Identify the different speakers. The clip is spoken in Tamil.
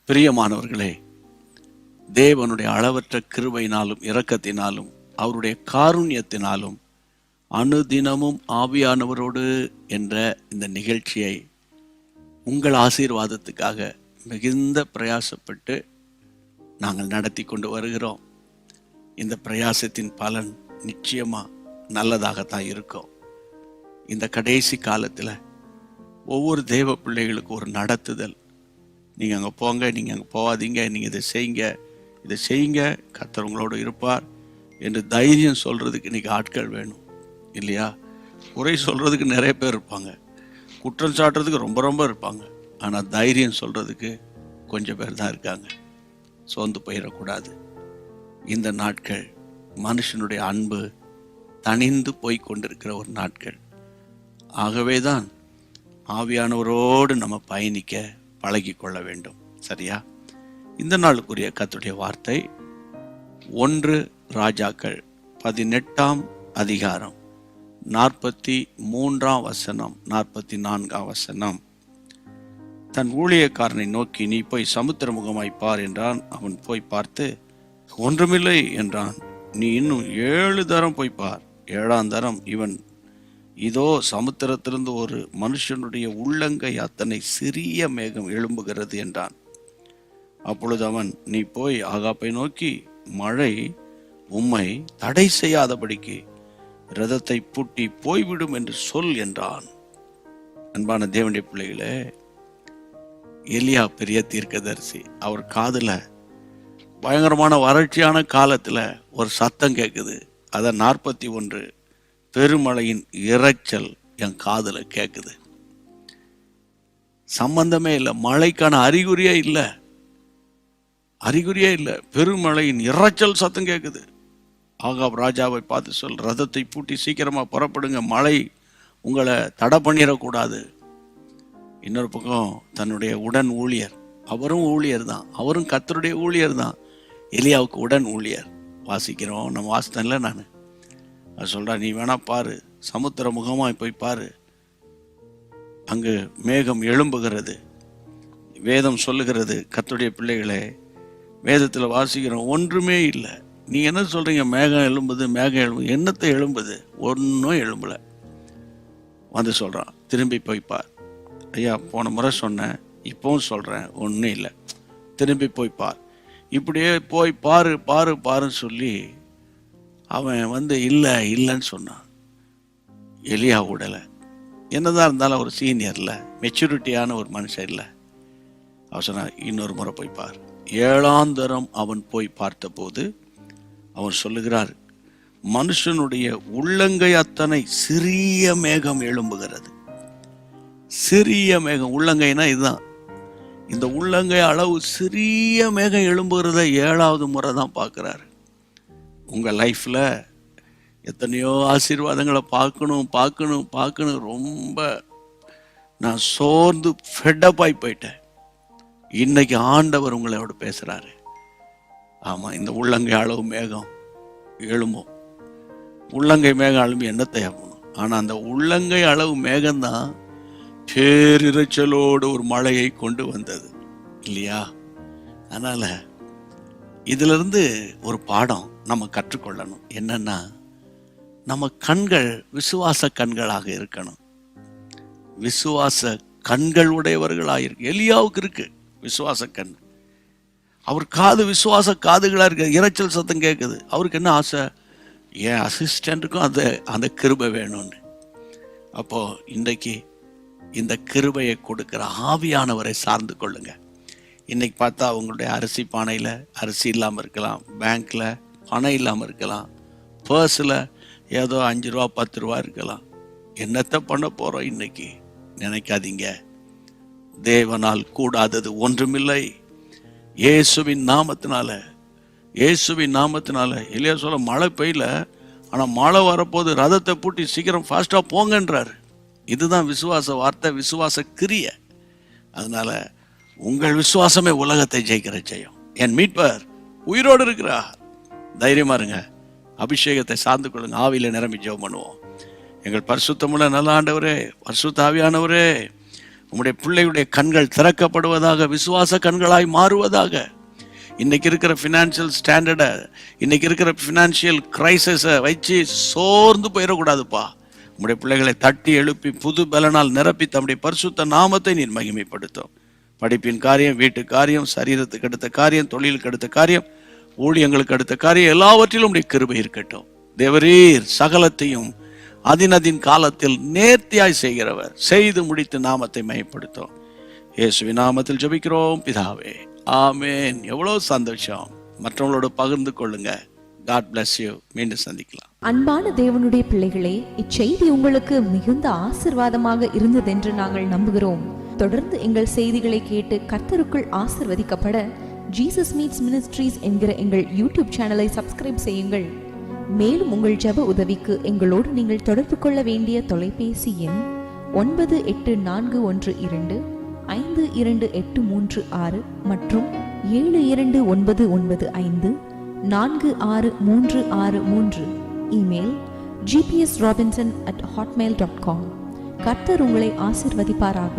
Speaker 1: பிரியமானவர்களே, தேவனுடைய அளவற்ற கிருபையினாலும் இரக்கத்தினாலும் அவருடைய காருண்யத்தினாலும் அனுதினமும் ஆவியானவரோடு என்ற இந்த நிகழ்ச்சியை உங்கள் ஆசீர்வாதத்துக்காக மிகுந்த பிரயாசப்பட்டு நாங்கள் நடத்தி கொண்டு வருகிறோம். இந்த பிரயாசத்தின் பலன் நிச்சயமா நல்லதாகத்தான் இருக்கும். இந்த கடைசி காலத்தில் ஒவ்வொரு தேவ பிள்ளைகளுக்கு ஒரு நடத்துதல், நீங்கள் அங்கே போங்க, நீங்கள் அங்கே போகாதீங்க, நீங்கள் இதை செய்யுங்க, கர்த்தர் உங்களோடு இருப்பார் என்று தைரியம் சொல்கிறதுக்கு இன்றைக்கி ஆட்கள் வேணும் இல்லையா? குறை சொல்கிறதுக்கு நிறைய பேர் இருப்பாங்க, குற்றம் சாட்டுறதுக்கு ரொம்ப ரொம்ப இருப்பாங்க. ஆனால் தைரியம் சொல்கிறதுக்கு கொஞ்சம் பேர் தான் இருக்காங்க. சோர்ந்து போயிடக்கூடாது. இந்த நாட்கள் மனுஷனுடைய அன்பு தணிந்து போய் கொண்டிருக்கிற ஒரு நாட்கள். ஆகவே தான் ஆவியானவரோடு நம்ம பயணிக்க பழகி கொள்ள வேண்டும். சரியா? இந்த நாளுக்குரிய கர்த்தருடைய வார்த்தை 1 ராஜாக்கள் 18ஆம் அதிகாரம் 43ஆம் வசனம் 44ஆம் வசனம். தன் ஊழியக்காரனை நோக்கி, நீ போய் சமுத்திர முகமாய் பார் என்றான். அவன் போய் பார்த்து, ஒன்றுமில்லை என்றான். நீ இன்னும் 7 தரம் போய் பார். 7ஆம் தரம் இவன், இதோ சமுத்திரத்திலிருந்து ஒரு மனுஷனுடைய உள்ளங்கை அத்தனை சிறிய மேகம் எழும்புகிறது என்றான். அப்பொழுது அவன், நீ போய் ஆகாப்பை நோக்கி, மழை உம்மை தடை செய்யாதபடிக்கு இரதத்தை பூட்டி போய்விடும் என்று சொல் என்றான். அன்பான தேவனுடைய பிள்ளைகளே, எலியா பெரிய தீர்க்கதரிசி. அவர் காதுல பயங்கரமான வறட்சியான காலத்துல ஒரு சத்தம் கேட்குது. அத 41 பெருமழையின் இரைச்சல் என் காதுல கேட்குது. சம்பந்தமே இல்லை, மழைக்கான அறிகுறியே இல்லை. பெருமழையின் இரைச்சல் சத்தம் கேட்குது. ஆகாப் ராஜாவை பார்த்து சொல், ரதத்தை பூட்டி சீக்கிரமா புறப்படுங்க, மழை உங்களை தடை பண்ணிடக்கூடாது. இன்னொரு பக்கம் தன்னுடைய உடன் ஊழியர், அவரும் ஊழியர் தான், அவரும் கர்த்தருடைய ஊழியர் தான், எலியாவுக்கு உடன் ஊழியர். வாசிக்கிறோம், நம்ம வாசித்தேன்ல நான். அது சொல்றா, நீ வேணா பாரு, சமுத்திர முகமாய் போய் பாரு, அங்கு மேகம் எழும்புகிறது. வேதம் சொல்லுகிறது, கர்த்தருடைய பிள்ளைகளே, வேதத்தில் வாசிக்கிறோம், ஒன்றுமே இல்லை. நீ என்ன சொல்றீங்க? மேகம் எழும்புது, என்னத்தை எழும்புது? ஒன்றும் எழும்பல. வந்து சொல்றான், திரும்பி போய் பார். ஐயா, போன முறை சொன்னேன், இப்பவும் சொல்றேன், ஒன்றும் இல்லை, திரும்பி போய் பார். இப்படியே போய் பாருன்னு சொல்லி அவன் இல்லைன்னு சொன்னான். எலியா விடலை. என்னதான் இருந்தாலும் ஒரு சீனியர்ல, மெச்சூரிட்டியான ஒரு மனுஷன் இல்லை. அவன் சொன்னான், இன்னொரு முறை போய் பார். 7ஆம் தரம் அவன் போய் பார்த்தபோது அவன் சொல்லுகிறார், மனுஷனுடைய உள்ளங்கை அத்தனை சிறிய மேகம் எழும்புகிறது. சிறிய மேகம், உள்ளங்கைனா இதுதான். இந்த உள்ளங்கை அளவு சிறிய மேகம் எழும்புகிறத 7ஆவது முறை தான் பார்க்குறாரு. உங்கள் லைஃப்பில் எத்தனையோ ஆசீர்வாதங்களை பார்க்கணும் ரொம்ப நான் சோர்ந்து ஃபெட்டப்பாய் போயிட்டேன். இன்னைக்கு ஆண்டவர் உங்களோட பேசுகிறாரு. ஆமாம், இந்த உள்ளங்கை அளவு மேகம் எழும்பும். உள்ளங்கை மேகம் எழும்பி என்னத்தை ஆகணும்? ஆனால் அந்த உள்ளங்கை அளவு மேகம்தான் பேரிரைச்சலோடு ஒரு மழையை கொண்டு வந்தது இல்லையா? அதனால இதுல இருந்து ஒரு பாடம் நம்ம கற்றுக்கொள்ளணும். என்னன்னா, நம்ம கண்கள் விசுவாச கண்களாக இருக்கணும். விசுவாச கண்கள் உடையவர்களாக இருக்கு. எலியாவுக்கு இருக்கு விசுவாச கண். அவர் காது விசுவாச காதுகளா இருக்கு. இரைச்சல் சத்தம் கேட்குது. அவருக்கு என்ன ஆசை? என் அசிஸ்டண்ட்டுக்கும் அந்த கிருபை வேணும்னு. அப்போ இன்றைக்கு இந்த கிருபையை கொடுக்கிற ஆவியானவரை சார்ந்து கொள்ளுங்க. இன்னைக்கு பார்த்தா உங்களுடைய அரிசி பானையில் அரிசி இல்லாமல் இருக்கலாம், பேங்க்ல பணம் இல்லாமல் இருக்கலாம், பர்ஸில் ஏதோ 5 ரூபா 10 ரூபா இருக்கலாம். என்னத்தை பண்ண போறோம் இன்னைக்கு நினைக்காதீங்க. தேவனால் கூடாதது ஒன்றுமில்லை. இயேசுவின் நாமத்தினால இல்லையா சொல்ல, மழை பெய்யல, ஆனால் மழை வரப்போது, ரதத்தை பூட்டி சீக்கிரம் ஃபாஸ்டா போங்கன்றாரு. இதுதான் விசுவாச வார்த்தை, விசுவாச கிரிய. அதனால உங்கள் விசுவாசமே உலகத்தை ஜெயிக்கிற செய்யும். என் மீட்பர் உயிரோடு இருக்கிறார். தைரியமா இருங்க. அபிஷேகத்தை சார்ந்து கொள்ளுங்க. ஆவியில நிரம்பி ஜெபம் பண்ணுவோம். எங்கள் பரிசுத்தமுள்ள நல்ல ஆண்டவரே, பரிசுத்த ஆவியானவரே, உம்முடைய பிள்ளையுடைய கண்கள் திறக்கப்படுவதாக, விசுவாச கண்களாய் மாறுவதாக. இன்னைக்கு இருக்கிற ஃபினான்ஷியல் ஸ்டாண்டர்டை, இன்னைக்கு இருக்கிற ஃபினான்ஷியல் கிரைசிஸை வச்சு சோர்ந்து போயிடக்கூடாதுப்பா. உம்முடைய பிள்ளைகளை தட்டி எழுப்பி புது பலனால் நிரப்பி தம்முடைய பரிசுத்த நாமத்தை நீர் மகிமைப்படுத்தும். படிப்பின் காரியம், வீட்டு காரியம், சரீரத்துக்கு அடுத்த காரியம், தொழிலுக்கு அடுத்த காரியம், ஊழியங்களுக்கு அடுத்த காரியம், எல்லாவற்றிலும் உடைய கிருபை இருக்கட்டும். தேவரீர் சகலத்தையும் அதினதின் காலத்தில் நேர்த்தியாய் செய்கிறவர், செய்து முடித்து நாமத்தை மகிமைப்படுத்தும். இயேசுவின் நாமத்தில் ஜெபிக்கிறோம் பிதாவே, ஆமென். எவ்வளவு சந்தோஷம். மற்றவங்களோட பகிர்ந்து கொள்ளுங்க. God bless you. மீண்டும் சந்திக்கலாம்.
Speaker 2: அன்பான தேவனுடைய பிள்ளைகளே, இச்செய்தி உங்களுக்கு மிகுந்த ஆசீர்வாதமாக இருந்ததென்று நாங்கள் நம்புகிறோம். தொடர்ந்து எங்கள் செய்திகளை கேட்டு கர்த்தருக்குள் ஆசீர்வதிக்கப்பட ஜீசஸ் மீட்ஸ் மினிஸ்ட்ரீஸ் என்கிற எங்கள் யூடியூப் சேனலை சப்ஸ்கிரைப் செய்யுங்கள். மேலும் உங்கள் ஜெப உதவிக்கு எங்களோடு நீங்கள் தொடர்பு கொள்ள வேண்டிய தொலைபேசி எண் 9842252836 மற்றும் 7299546363. Email gpsrobinson@hotmail.com. கர்த்தர் உங்களை ஆசீர்வதிப்பாராக.